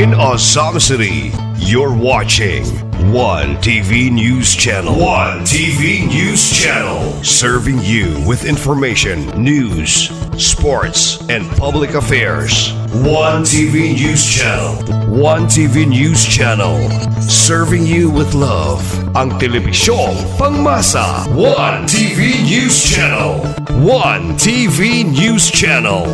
In Azam City, you're watching One TV News Channel. One TV News Channel. Serving you with information, news, sports, and public affairs. One TV News Channel. One TV News Channel. Serving you with love. Ang telebisyong pangmasa. One TV News Channel. One TV News Channel.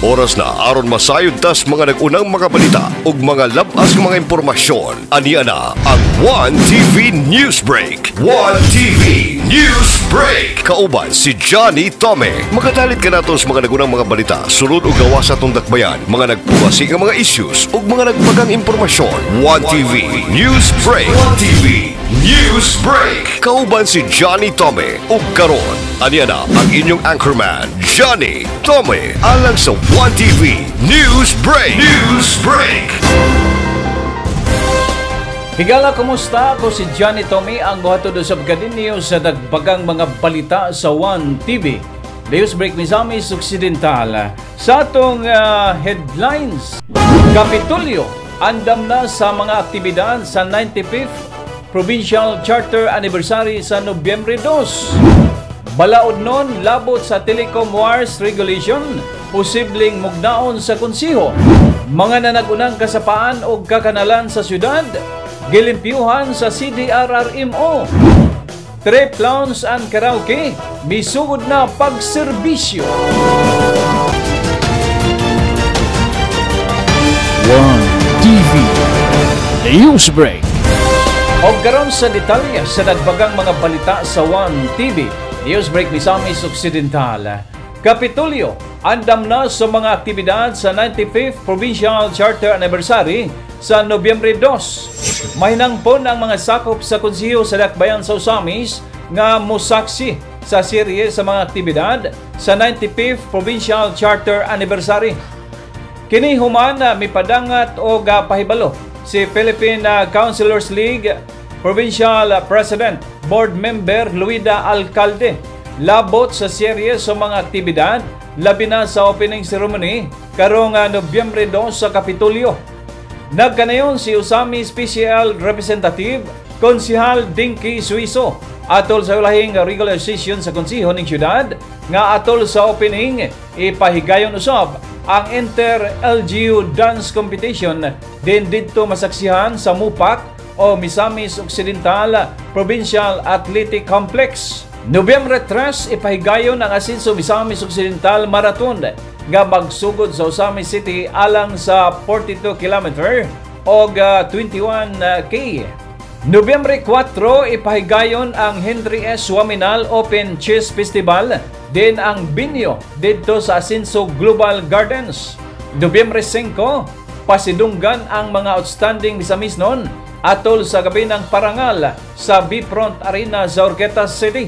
Oras na aron masayod tas mga nagunang mga balita ug mga labas mga impormasyon. Aniya na ang One TV News Break. One TV News Break. Kauban si Johnny Tome. Magadalit ka nato sa mga nagunang mga balita, sulod ug gawas sa atong dakbayan, mga nagpuwasi nga mga issues ug mga nagbagang impormasyon. One TV News Break. One TV News Break. Kauban si Johnny Tome ug karon aniya na ang inyong anchorman Johnny Tome alang sa One TV News Break. News Break. Higala, kumusta? Ako si Johnny Tome, ang buhatod sa Pagkadin News sa dagbagang mga balita sa One TV News Break Misamis Occidental. Sa atong headlines, Kapitolyo andam na sa mga aktibidad sa 95th Provincial Charter Anniversary sa Nobyembre 2. Balaod nun, labot sa Telecom Wars Regulation, posibleng mugnaon sa konsiho. Mga nanagunang kasapaan o kakanalan sa syudad, gilimpyuhan sa CDRRMO. Trip lounge and karaoke, misugod na pagserbisyo. One TV News Break. O karon sa detalye sa nagbagang mga balita sa One TV News Break Misamis Occidental. Kapitolyo andam na sa mga aktibidad sa 95th Provincial Charter Anniversary sa Nobyembre 2. Mahinangpon ang mga sakop sa konsiho sa dakbayan sa Usamis nga mosaksi sa serye sa mga aktibidad sa 95th Provincial Charter Anniversary. Kini human mipadangat o pahibalo si Philippine Councilors League Provincial President Board Member Luida Alcalde. Labot sa serye sa mga aktibidad, labi na sa opening ceremony karong Nobyembre 2 sa Kapitolyo. Nagkanayon si Usami Special Representative Konsihal Dinky Suiso atol sa ulahing regular session sa konsiho ning syudad nga atol sa opening ipahigayon usab ang Inter-LGU Dance Competition din didto masaksihan sa MUPAC o Misamis Occidental Provincial Athletic Complex. Nobyembre 3, ipahigayon ang Asinso Misamis Occidental Marathon nga magsugod sa Usamis City alang sa 42 km o 21 k. Nobyembre 4, ipahigayon ang Henry S. Waminal Open Chess Festival din ang binyo dito sa Asinso Global Gardens. Nobyembre 5, pasidunggan ang mga outstanding Misamisnon atol sa gabi ng parangal sa B-Front Arena sa Orqueta City.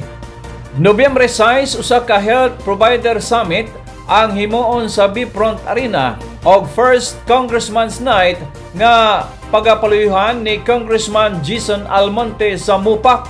Nobyembre 6, usa ka Health Provider Summit ang himuon sa B-Front Arena og First Congressman's Night nga pagapaluyuhan ni Congressman Jason Almonte sa MUPAC.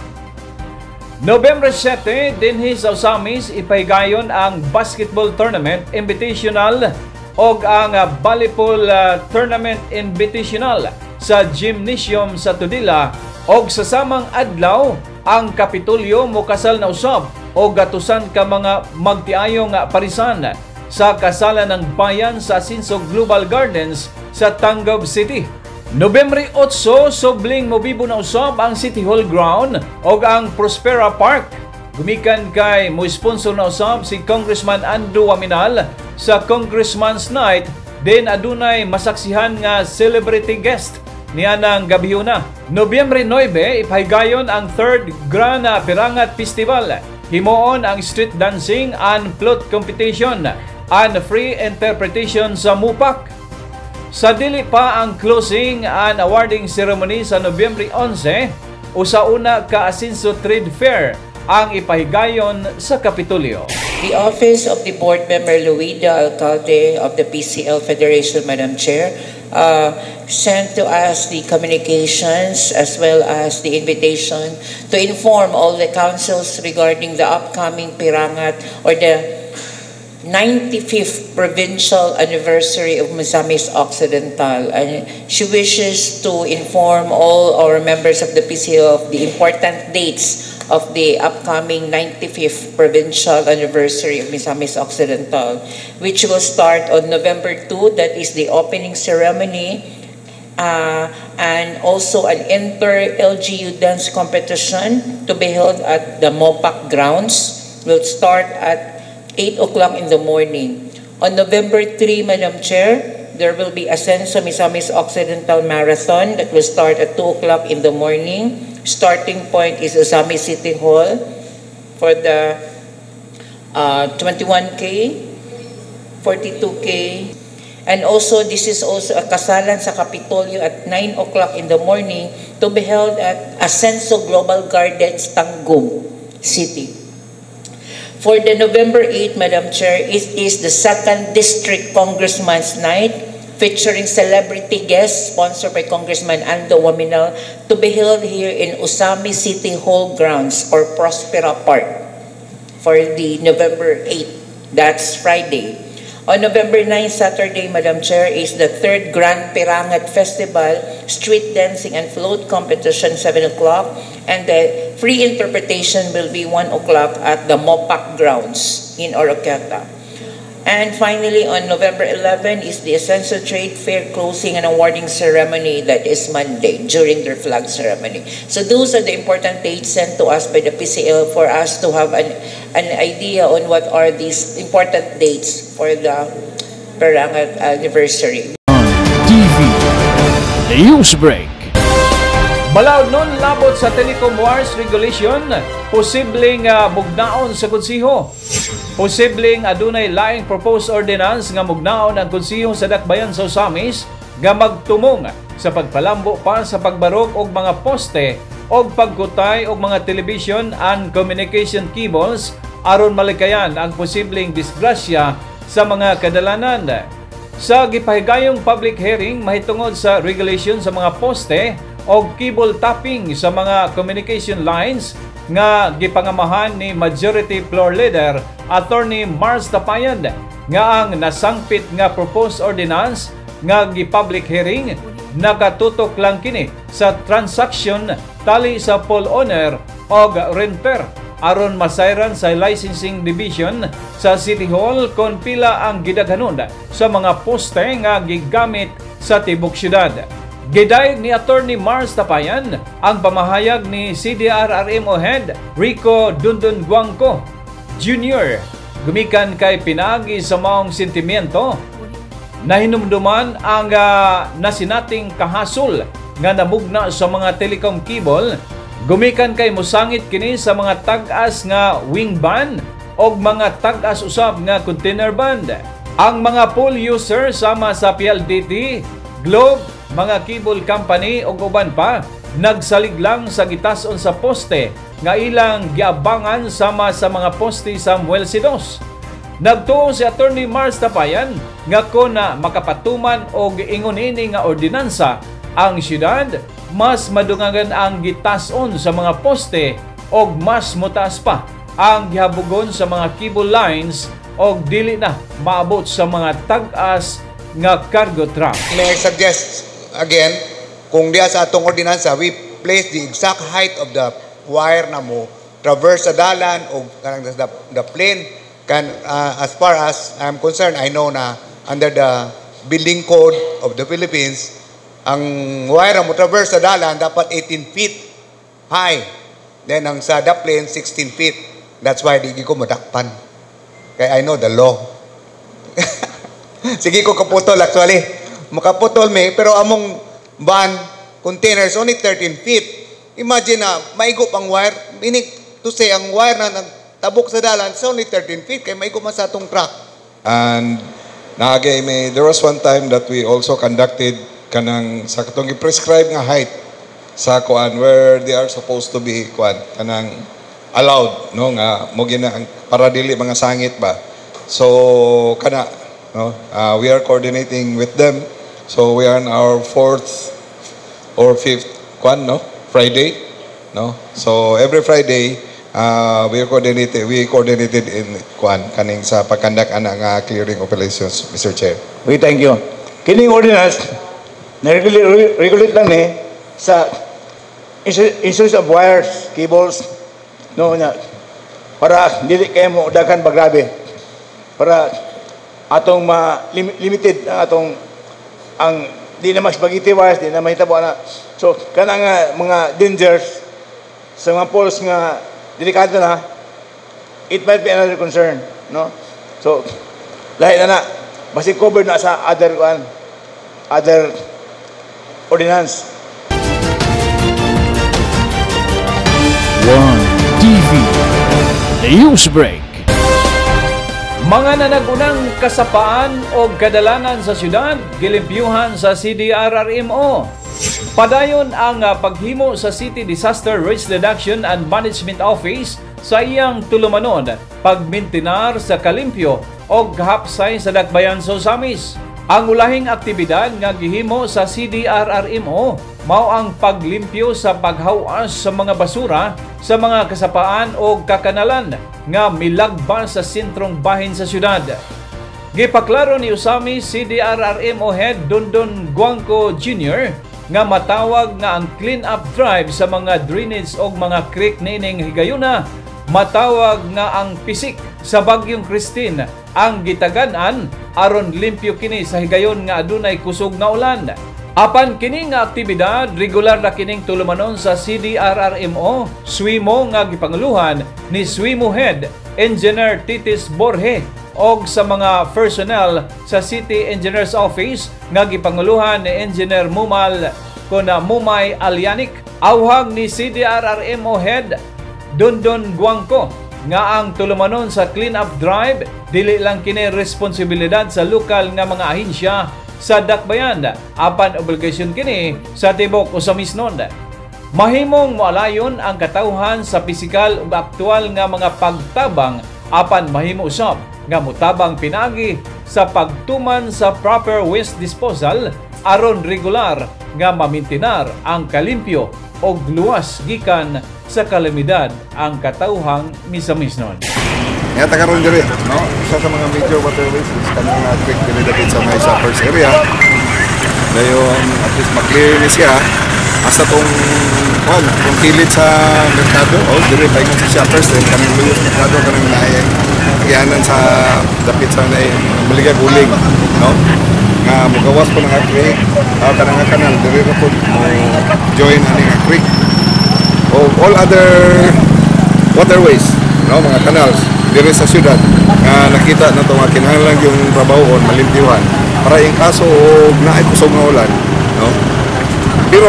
Nobyembre 7, dinhi sa Usamis ipahigayon ang Basketball Tournament Invitational og ang Volleyball Tournament Invitational sa Gymnasium sa Tudela og sa samang adlaw ang Kapitolyo mokasal na usab o gatusan ka mga magtiayong parisan sa kasalan ng bayan sa Asinso Global Gardens sa Tangub City. Nobyembre 8, sobling mobibo na usab ang City Hall Ground o ang Prospera Park. Gumikan kay mo-sponsor na usab si Congressman Ando Waminal sa Congressman's Night, din adunay masaksihan nga celebrity guest niya ng gabihuna. Nobyembre 9, ipahigayon ang 3rd Grand Pirangat Festival. Himuon ang street dancing and float competition and free interpretation sa MUPAC. Sa dili pa ang closing and awarding ceremony sa Nobyembre 11, usauna ka Asinso Trade Fair ang ipahigayon sa Kapitolyo. The Office of the Board Member Luida Alcalde of the PCL Federation, Madam Chair, sent to us the communications as well as the invitation to inform all the councils regarding the upcoming Pirangat or the 95th provincial anniversary of Misamis Occidental, and she wishes to inform all our members of the PCO of the important dates of the upcoming 95th provincial anniversary of Misamis Occidental, which will start on November 2, that is the opening ceremony, and also an inter-LGU dance competition to be held at the MOPAC grounds will start at 8 o'clock in the morning. On November 3, Madam Chair, there will be Ascenso Misamis Occidental Marathon that will start at 2 o'clock in the morning. Starting point is Usami City Hall for the 21K, 42K. And also, this is also a kasalan sa Kapitolyo at 9 o'clock in the morning to be held at Ascenso Global Gardens, Tangum City. For the November 8, Madam Chair, it is the 2nd District Congressman's Night featuring celebrity guests sponsored by Congressman Ando Waminal to be held here in Usami City Hall grounds or Prospera Park for the November 8. That's Friday. On November 9, Saturday, Madam Chair, is the 3rd Grand Pirangat Festival, Street Dancing and Float Competition, 7 o'clock, and the free interpretation will be 1 o'clock at the MOPAC grounds in Oroquieta. And finally, on November 11 is the Essential Trade Fair closing and awarding ceremony that is Monday during their flag ceremony. So those are the important dates sent to us by the PCL for us to have an idea on what are these important dates for the Pirangat anniversary. TV News Break. Balaod nun labot sa Telecom Wars Regulation, posibleng mugnaon sa konsiho. Posibleng adunay laing proposed ordinance nga mugnaon ang konsiho sa Dakbayan sa Usamis nga magtumong sa pagpalambo pa sa pagbarog og mga poste og pagkutay og mga television and communication cables aron malikayan ang posibleng disgrasya sa mga kadalanan. Sa gipahigayong public hearing mahitungod sa regulation sa mga poste o cable tapping sa mga communication lines nga gipangamahan ni Majority Floor Leader Attorney Mars Tapayan nga ang nasangpit nga proposed ordinance nga gi-public hearing nakatutok lang kini sa transaction tali sa pole owner o renter aron masayran sa licensing division sa City Hall kon pila ang gidaghanon sa mga poste nga gigamit sa tibok syudad. Gidayeg ni Attorney Mars Tapayan ang pamahayag ni CDRRMO Head Rico Dundun Guangco Jr. Gumikan kay pinaagi sa maong sentimiento na hinumduman ang nasinating kahasol nga namugna sa mga telecom cable. Gumikan kay musangit kini sa mga tag-as nga wing band o mga tag-as usab nga container band. Ang mga pole user sama sa PLDT, Globe, mga cable company o uban pa nagsalig lang sa gitason sa poste nga ilang giabangan sama sa mga poste sa Samuel Sidos. Nagtuo si Attorney Mars Tapayan nga kung na makapatuman o giingon ini nga ordinansa ang syudad, mas madungagan ang gitason sa mga poste o mas mutaas pa ang gihabugon sa mga cable lines o dili na maabot sa mga tag-as nga cargo truck. May I suggest again, kung diya sa atong ordinansa, we place the exact height of the wire na mo traverse sa dalan o the plane. As far as I'm concerned, I know na under the building code of the Philippines, ang wire na mo traverse sa dalan dapat 18 feet high. Then ang sa the plane, 16 feet. That's why di ko madakpan. Kaya I know the law. Sige ko kaputol actually. Makaputol may, pero among van containers only 13 feet. Imagine na maigop ang wire. Meaning to say, ang wire na nagtabok sa dalan, it's only 13 feet. Kaya maigop man sa atong truck. And there was one time that we also conducted kanang sa katong prescribed nga height sa kuan where they are supposed to be kuan kanang allowed no nga mo gina para dili mga sangit ba. So kana no we are coordinating with them So we are on our fourth or fifth Friday, no? So every Friday we coordinated in kaning sa pagkandak ana nga clearing operations, Mr. Chair. We thank you. Kining ordinance regulate lang ni sa issues of wires, cables, no na para dili kay mo daghan bagrabe para atong limited ang di na mas spaghetti wires, di na mahitabo na. So kanang mga dangers sa mga poles nga delikado na, it might be another concern, no? So lahi na basi covered na sa other ordinance. One TV Newsbreak. Mga nanagunang kasapaan o kadalanan sa syudad, gilimpyuhan sa CDRRMO. Padayon ang paghimo sa City Disaster Risk Reduction and Management Office sa iyang tulumanon, pagmintinar sa kalimpyo o hapsay sa dakbayan sa Osamis. Ang ulahing aktibidad nga gihimo sa CDRRMO mao ang paglimpyo sa paghawas sa mga basura sa mga kasapaan o kakanalan nga milagba sa sentrong bahin sa syudad. Gipaklaro ni Usami CDRRMO Head Dondon Guangco Jr. nga matawag nga ang clean up drive sa mga drainage o mga creek nining higayuna, matawag nga ang pisik sa Bagyong Christine ang gitagan-an aron limpyo kini sa higayon nga adunay kusog nga ulan. Apan kini nga aktibidad regular na kining tulumanon sa CDRRMO SWIMO nga gipanguluhan ni SWIMO Head Engineer Titis Borge og sa mga personnel sa City Engineer's Office nga gipanguluhan ni Engineer Mumal Mumay Alianik. Awhag ni CDRRMO Head Dondon Guangco nga ang tulumanon sa clean up drive dili lang kini responsibilidad sa lokal nga mga ahensya sa dakbayan, apan obligasyon kini sa tibok Osamisnon. Mahimong moalayon ang katawhan sa pisikal ug aktual nga mga pagtabang, apan mahimo usab nga mutabang pinagi sa pagtuman sa proper waste disposal aron regular nga mamintinar ang kalimpyo og luwas gikan sa kalamidad ang katawhang misamisnon. Nga karon diri, no? Isa sa mga major waterways is kanang creek dili dapit sa may shoppers area. Dayon at least maklinis siya asa tong kung kilid sa merkado o diri pa sa shoppers din kanang luyos merkado kanang naayang nagyanan sa dapit sa baligay bulig, no? Nga mugawas po ng creek kanang kanal diri ra po join ani nga creek o all other waterways, no, mga canals diri sa syudad nga nakita na to nga kinahanglan yung trabahon malimpyuhan para in kaso og naay kusog nga ulan, no. Pero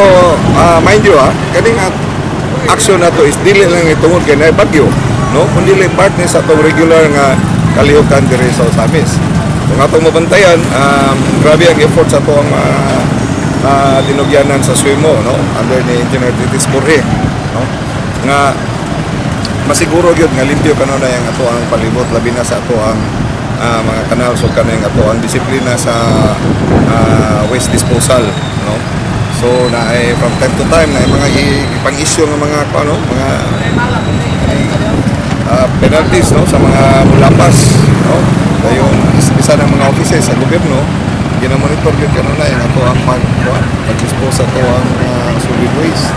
mind you kaning action na to is dili lang itungod kay naay bagyo, no, kundi part ni sa tong regular nga kalihukan diri sa Osamis. Kung atong mabantayan, grabe ang effort sa to ang dinugyanan sa SWIMO, no, under ni Engineer Titis Borge, no, nga masiguro gyud nga limpyo kanunay ang ato ang palibot labi na sa ato ang mga kanal so kanay ato ang disiplina sa waste disposal, no. So na from time to time na mga ipang-issue ng mga mga penalties, no, sa mga mulapas, no. Dayon isa ng mga offices sa gobyerno gina-monitor gyud kanunay ang ato ang pag-dispose ato ang solid waste.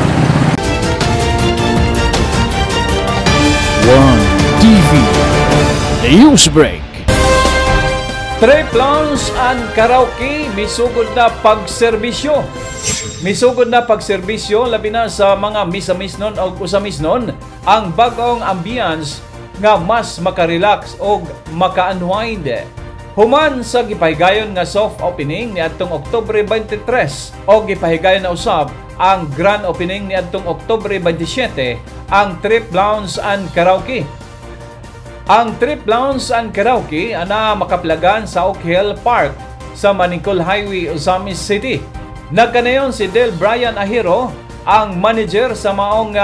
One TV Newsbreak. Trip Lounge and Karaoke misugod na pagserbisyo. Misugod na pagserbisyo labi na sa mga misamisnon o usamisnon ang bagong ambience nga mas makarelax o maka-unwind. Human sa gipahigayon nga soft opening ni adtong Oktubre 23 o gipahigayon na usab ang grand opening ni adtong Oktubre 27 ang Trip Lounge and Karaoke. Ang Trip Lounge and Karaoke ana makaplagan sa Oak Hill Park sa Manicol Highway, Osamis City. Nagkanayon si Del Brian Ahiro, ang manager sa maong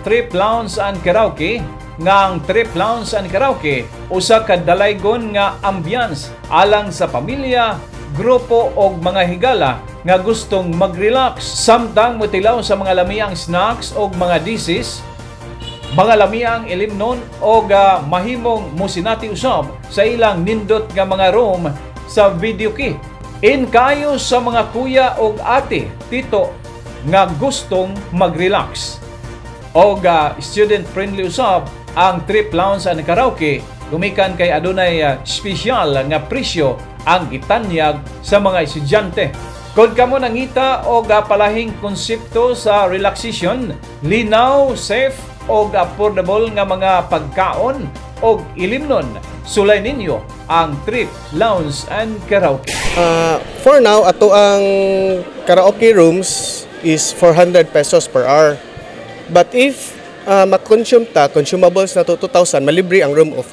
Trip Lounge and Karaoke, nga ang Trip Lounge and Karaoke usa ka dalaygon nga ambience alang sa pamilya, grupo o mga higala nga gustong mag-relax samtang motilaw sa mga lamiang snacks o mga dishes, mga lamiang ilimnon o mahimong musinati usab sa ilang nindot nga mga room sa video key. In kayo sa mga kuya o ate, tito nga gustong mag-relax. O student-friendly usab ang Trip Lounge and Karaoke, gumikan kay adunay espesyal nga presyo ang gitanyag sa mga estudyante. Kung kamo nangita o palahing konsepto sa relaxation, linaw, safe o affordable nga mga pagkaon o ilimnon, sulay ninyo ang Trip Lounge and Karaoke. For now, ato ang karaoke rooms is 400 pesos per hour. But if mag-consume consumables na to 2,000, malibre ang room of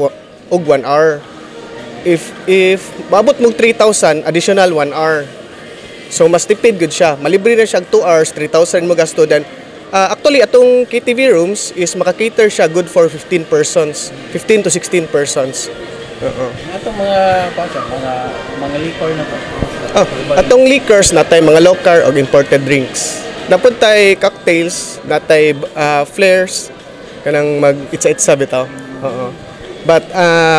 1 hour. If maabot mo 3,000, additional 1 hour. So mas tipid good siya. Malibre na siya 2 hours, 3,000 mo gasto. Then actually atong KTV rooms is maka-cater siya good for 15 persons, 15 to 16 persons. Atong mga liquor na to. Atong liquors natay mga local o imported drinks. Napod tay cocktails, natay flares, kanang mag-itsa-itsa bitaw. But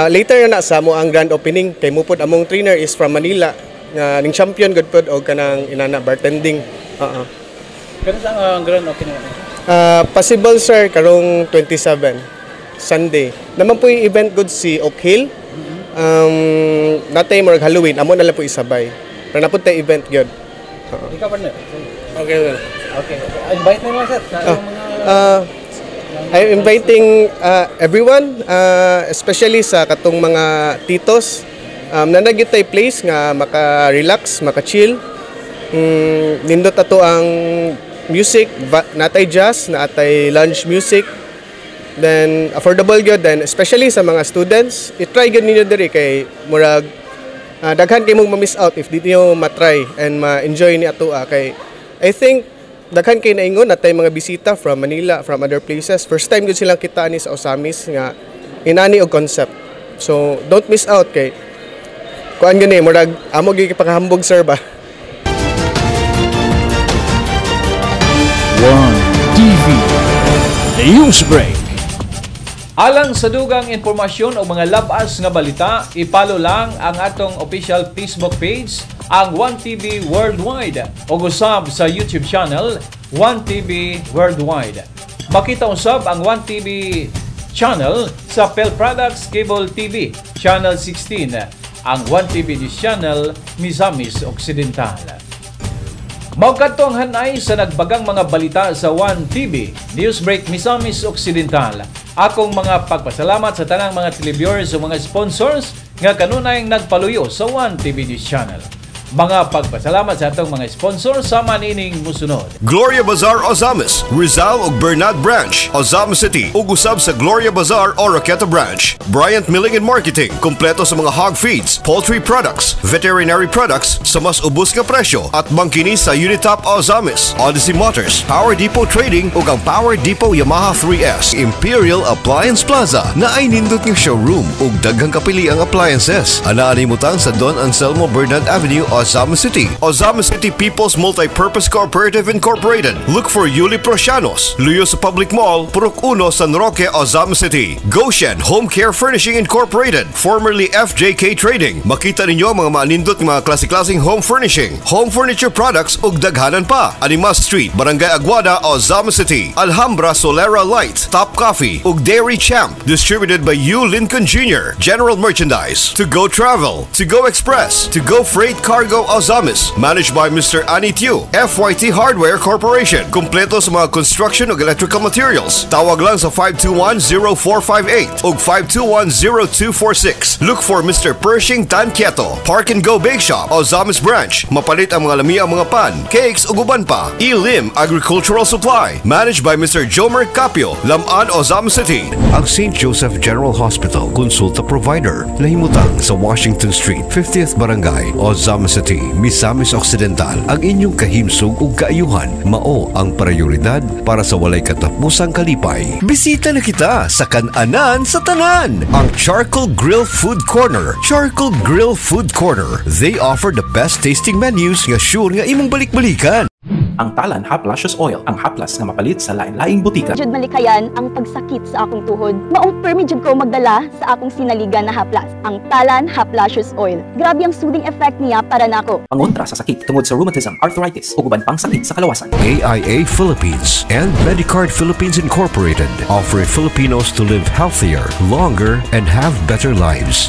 later na sa mo ang grand opening kay mupod among trainer is from Manila nga ning champion good pod og kanang inana bartending. Kano sa ang grand opening? Possible sir karong 27 Sunday. Naman po yung event good si Oak Hill. Natay morag Halloween amo na lang po isabay. Pero napod tay event gyud. Ikaw partner. Okay, well. Okay. Invite na mo sir sa I'm inviting everyone, especially sa katong mga titos. Nanagit tay place nga maka-relax, maka-chill. Nindot ato ang music, natay jazz, natay lounge music. Then affordable gyud, then especially sa mga students, i-try gyud ninyo diri kay murag daghan kay mong ma-miss out if di niyo matry and ma-enjoy ni ato kay I think daghan kay naingon natay mga bisita from Manila, from other places. First time gud silang kita ni sa Osamis nga inani og concept. So don't miss out kay kuan gani murag amo gyud pakahambog sir ba. One TV News Break. Alang sa dugang impormasyon o mga labas nga balita, ipalo lang ang atong official Facebook page, ang 1TV Worldwide, o usab sa YouTube channel, 1TV Worldwide. Makita usab ang 1TV channel sa Pel Products Cable TV, Channel 16, ang 1TV News Channel, Misamis Occidental. Maugkadtong hanay sa nagbagang mga balita sa 1TV Newsbreak Misamis Occidental. Akong mga pagpasalamat sa tanang mga televiewers o mga sponsors nga kanunay nagpaluyo sa 1TV News Channel. Mga pagpasalamat sa atong mga sponsor sa manining musunod. Gloria Bazaar Ozamis, Rizal ug Bernat Branch, Ozamis City ug usab sa Gloria Bazaar o Roqueta Branch. Bryant Milling and Marketing, kompleto sa mga hog feeds, poultry products, veterinary products sa mas ubos nga presyo at mangkini sa Unitop Ozamis. Odyssey Motors, Power Depot Trading ug ang Power Depot Yamaha 3S. Imperial Appliance Plaza na ay nindot nga showroom ug daghang kapili ang appliances. Anaa nimutang sa Don Anselmo Bernat Avenue, Ozamis City. Ozamis City People's Multi-Purpose Cooperative Incorporated. Look for Yuli Prosianos. Luyo sa Public Mall, Purok 1, San Roque, Ozamis City. Goshen Home Care Furnishing Incorporated. Formerly FJK Trading. Makita ninyo mga manindot mga klase-klaseng home furnishing, home furniture products ug daghanan pa. Animas Street, Barangay Aguada, Ozamis City. Alhambra Solera Light, Top Coffee ug Dairy Champ. Distributed by U Lincoln Jr. General Merchandise. To Go Travel, To Go Express, To Go Freight Cargo Ozamis, managed by Mr. Ani Tiu. FYT Hardware Corporation, kumpleto sa mga construction ug electrical materials. Tawag lang sa 521-0458 ug 521-0246. Look for Mr. Pershing Tankieto. Park and Go Bake Shop, Ozamis Branch. Mapalit ang mga lami ang mga pan, cakes ug uban pa. Elim Agricultural Supply, managed by Mr. Jomer Capio, Laman, Ozamis City. Ang St. Joseph General Hospital, konsulta provider, nahimutang sa Washington Street, 50th Barangay, Ozamis City. City, Misamis Occidental, ang inyong kahimsog ug kaayuhan mao ang prioridad para sa walay katapusang kalipay. Bisita na kita sa kan-anan sa tanan, ang Charcoal Grill Food Corner. Charcoal Grill Food Corner. They offer the best tasting menus nga sure nga imong balik-balikan. Ang Talan Haplashes Oil, ang haplas nga mapalit sa lain-laing butika. Jud malikayan ang pagsakit sa akong tuhod. Maong permi jud ko magdala sa akong sinaligan na haplas, ang Talan Haplashes Oil. Grabe ang soothing effect niya para nako. Pangontra sa sakit tungod sa rheumatism, arthritis ug uban pang sakit sa kalawasan. AIA Philippines and Medicard Philippines Incorporated offer Filipinos to live healthier, longer, and have better lives.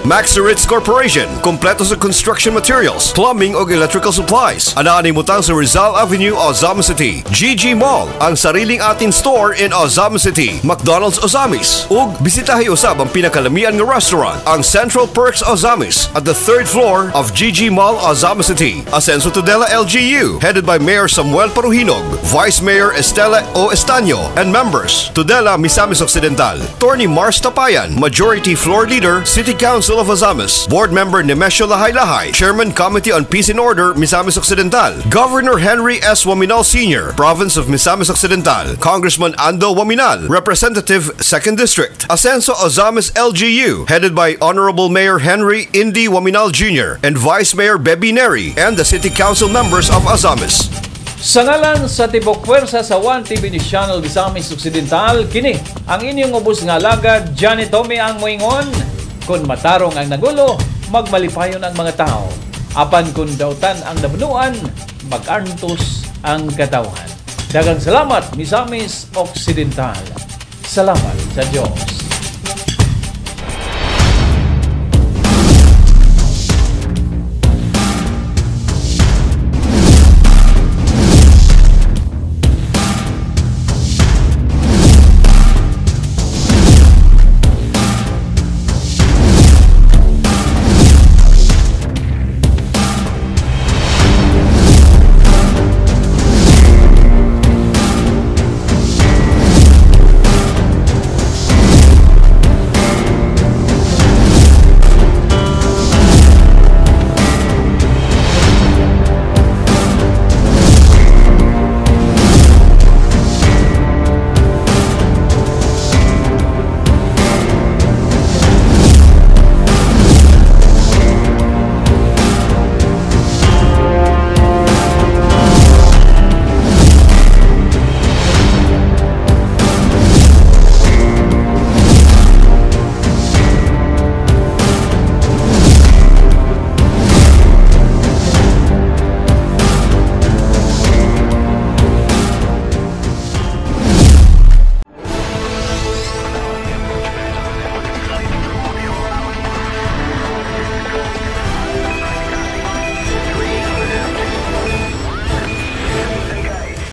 Maxiritz Corporation, kompleto sa construction materials, plumbing o electrical supplies. Anaaning mutang sa Rizal Avenue, Ozama City. GG Mall, ang sariling atin store in Ozama City. McDonald's Ozamis. Ug bisitahi usab ang pinakalamian nga restaurant, ang Central Perks Ozamis, at the 3rd floor of GG Mall, Ozama City. Ascenso Tudela LGU, headed by Mayor Samuel Paruhinog, Vice Mayor Estela O. Estaño, and members, Tudela, Misamis Occidental. Attorney Mars Tapayan, Majority Floor Leader, City Council of Ozamis. Board Member Nemesio Lahay-Lahay, Chairman Committee on Peace and Order, Misamis Occidental. Governor Henry S. Waminal Sr., Province of Misamis Occidental. Congressman Ando Waminal, Representative 2nd District. Ascenso Ozamis LGU, headed by Honorable Mayor Henry Indy Waminal Jr. and Vice Mayor Bebby Neri, and the City Council members of Ozamis. Sa ngalan sa tibok pwersa sa 1TV News Channel Misamis Occidental, kini ang inyong ubos nga alagad, Johnny Tommy ang moingon. Kung matarong ang nagulo, magmalipayon ang mga tao. Apan kung dautan ang nabunuan, mag-arntos ang katawan. Daghang salamat, Misamis Occidental. Salamat sa Diyos.